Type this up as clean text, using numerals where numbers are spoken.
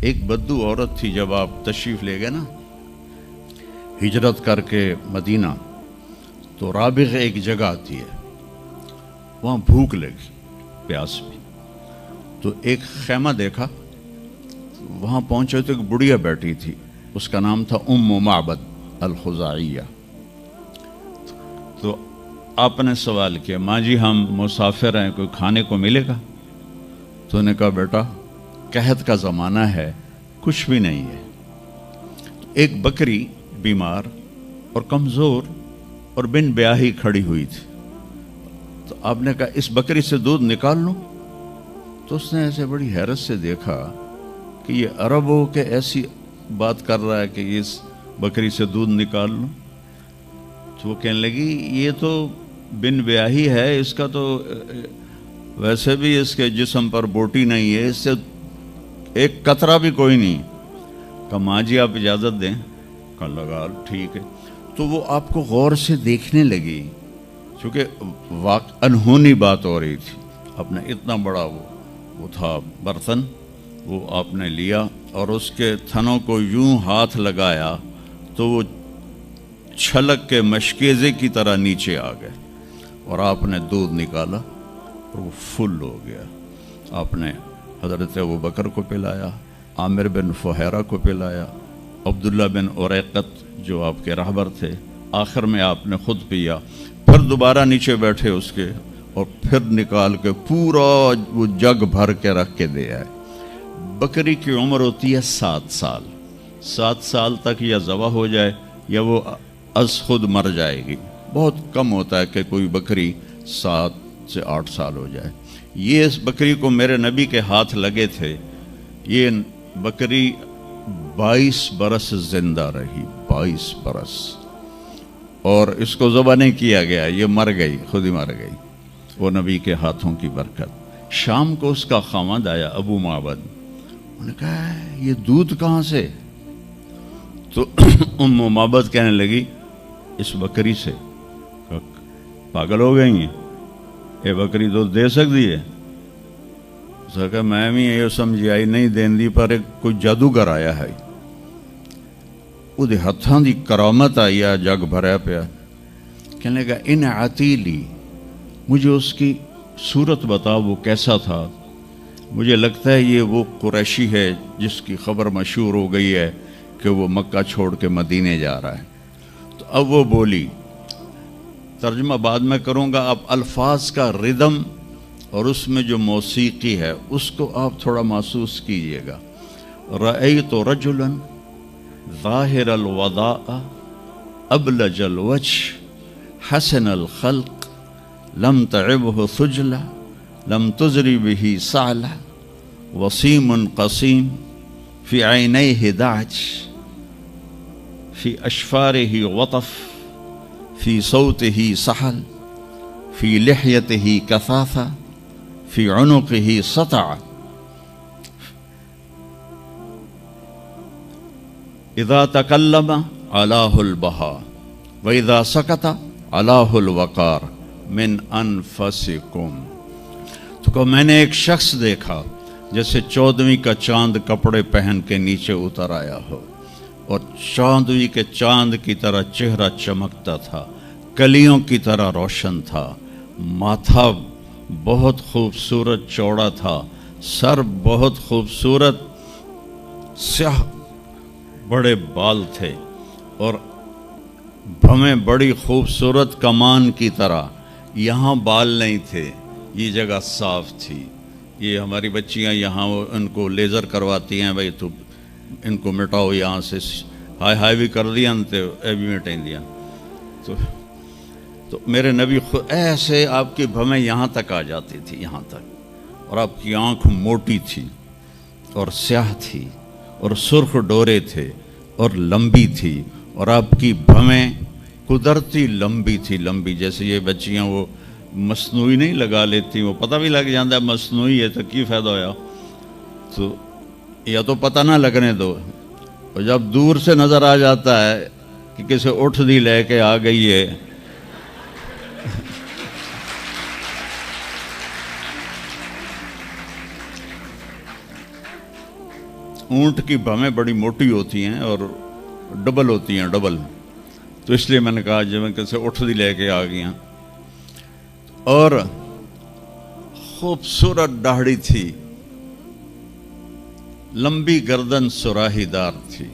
ایک بدو عورت تھی، جب آپ تشریف لے گئے نا ہجرت کر کے مدینہ، تو رابغ ایک جگہ آتی ہے، وہاں بھوک لگی، پیاس بھی، تو ایک خیمہ دیکھا، وہاں پہنچے تو ایک بڑھیا بیٹھی تھی، اس کا نام تھا ام معبد الخزاعیہ۔ تو آپ نے سوال کیا، ماں جی ہم مسافر ہیں، کوئی کھانے کو ملے گا؟ تو انہوں نے کہا بیٹا قحط کا زمانہ ہے، کچھ بھی نہیں ہے۔ ایک بکری بیمار اور کمزور اور بن بیاہی کھڑی ہوئی تھی، تو آپ نے کہا اس بکری سے دودھ نکال لوں؟ تو اس نے ایسے بڑی حیرت سے دیکھا کہ یہ عرب ہو کہ ایسی بات کر رہا ہے کہ اس بکری سے دودھ نکال لوں؟ تو وہ کہنے لگی یہ تو بن بیاہی ہے، اس کا تو ویسے بھی اس کے جسم پر بوٹی نہیں ہے، اس سے ایک قطرہ بھی کوئی نہیں۔ کہا ماں جی آپ اجازت دیں؟ کہا لگا ٹھیک ہے۔ تو وہ آپ کو غور سے دیکھنے لگی، چونکہ انہونی بات ہو رہی تھی۔ آپ نے اتنا بڑا وہ تھا برتن، وہ آپ نے لیا اور اس کے تھنوں کو یوں ہاتھ لگایا تو وہ چھلک کے مشکیزے کی طرح نیچے آ گئے، اور آپ نے دودھ نکالا اور وہ فل ہو گیا۔ آپ نے حضرت ابوبکر کو پلایا، عامر بن فہیرہ کو پلایا، عبداللہ بن اریقت جو آپ کے رہبر تھے، آخر میں آپ نے خود پیا، پھر دوبارہ نیچے بیٹھے اس کے، اور پھر نکال کے پورا وہ جگ بھر کے رکھ کے دے آئے۔ بکری کی عمر ہوتی ہے 7 سال، 7 سال تک یا ذبح ہو جائے یا وہ از خود مر جائے گی۔ بہت کم ہوتا ہے کہ کوئی بکری 7 سے 8 سال ہو جائے۔ یہ اس بکری کو میرے نبی کے ہاتھ لگے تھے، یہ بکری 22 برس زندہ رہی، 22 برس، اور اس کو ذبح نہیں کیا گیا، یہ مر گئی، خود ہی مر گئی، وہ نبی کے ہاتھوں کی برکت۔ شام کو اس کا خامد آیا ابو معبد، انہوں نے کہا یہ دودھ کہاں سے؟ تو ام معبد کہنے لگی اس بکری سے۔ پاگل ہو گئی ہیں، یہ بکری دودھ دے سکتی ہے؟ اس نے کہا میں بھی یہ سمجھی آئی نہیں دین دی، پر ایک کوئی جادوگر آیا ہے، وہ دے ہتھاں دی کرامت آئی ہے، جگ بھریا پیا۔ کہنے لگا ان عتیلی، مجھے اس کی صورت بتا، وہ کیسا تھا؟ مجھے لگتا ہے یہ وہ قریشی ہے جس کی خبر مشہور ہو گئی ہے کہ وہ مکہ چھوڑ کے مدینے جا رہا ہے۔ تو اب وہ بولی، ترجمہ بعد میں کروں گا، آپ الفاظ کا ردم اور اس میں جو موسیقی ہے اس کو آپ تھوڑا محسوس کیجئے گا۔ رأیت رجلا ظاہر الوداء ابلج الوجه حسن الخلق لم تعبه ثجلة لم تزری به سعلة وسیم قسیم فی عینیہ دعج فی اشفارہ وطف فی صوتہ سحل فی لحیتہ کثافہ فی عنقہ سطع اذا تکلم علاہ البہا واذا سکت علاہ الوقار من انفسکم۔ تو کہ میں نے ایک شخص دیکھا جیسے 14ویں کا چاند کپڑے پہن کے نیچے اتر آیا ہو، اور 14ویں کے چاند کی طرح چہرہ چمکتا تھا، کلیوں کی طرح روشن تھا، ماتھا بہت خوبصورت چوڑا تھا، سر بہت خوبصورت سیاہ بڑے بال تھے، اور بھویں بڑی خوبصورت کمان کی طرح، یہاں بال نہیں تھے، یہ جگہ صاف تھی۔ یہ ہماری بچیاں یہاں ان کو لیزر کرواتی ہیں، بھائی تو ان کو مٹاؤ یہاں سے، ہائی ہائی بھی کر دیا تو اے بھی مٹائیں دیا۔ تو میرے نبی خود ایسے آپ کی بھویں یہاں تک آ جاتی تھی، یہاں تک، اور آپ کی آنکھ موٹی تھی اور سیاہ تھی اور سرخ ڈورے تھے اور لمبی تھی، اور آپ کی بھویں قدرتی لمبی تھی، لمبی جیسے یہ بچیاں وہ مصنوعی نہیں لگا لیتی، وہ پتہ بھی لگ جاتا ہے مصنوعی ہے تو کی فائدہ ہویا، تو یا تو پتہ نہ لگنے دو، اور جب دور سے نظر آ جاتا ہے کہ کسی اٹھ دی لے کے آ گئی ہے اونٹ کی بھویں بڑی موٹی ہوتی ہیں اور ڈبل ہوتی ہیں، ڈبل، تو اس لیے میں نے کہا جب میں کیسے اٹھ دی لے کے آ گیا، اور خوبصورت داڑھی تھی، لمبی گردن سراہی دار تھی،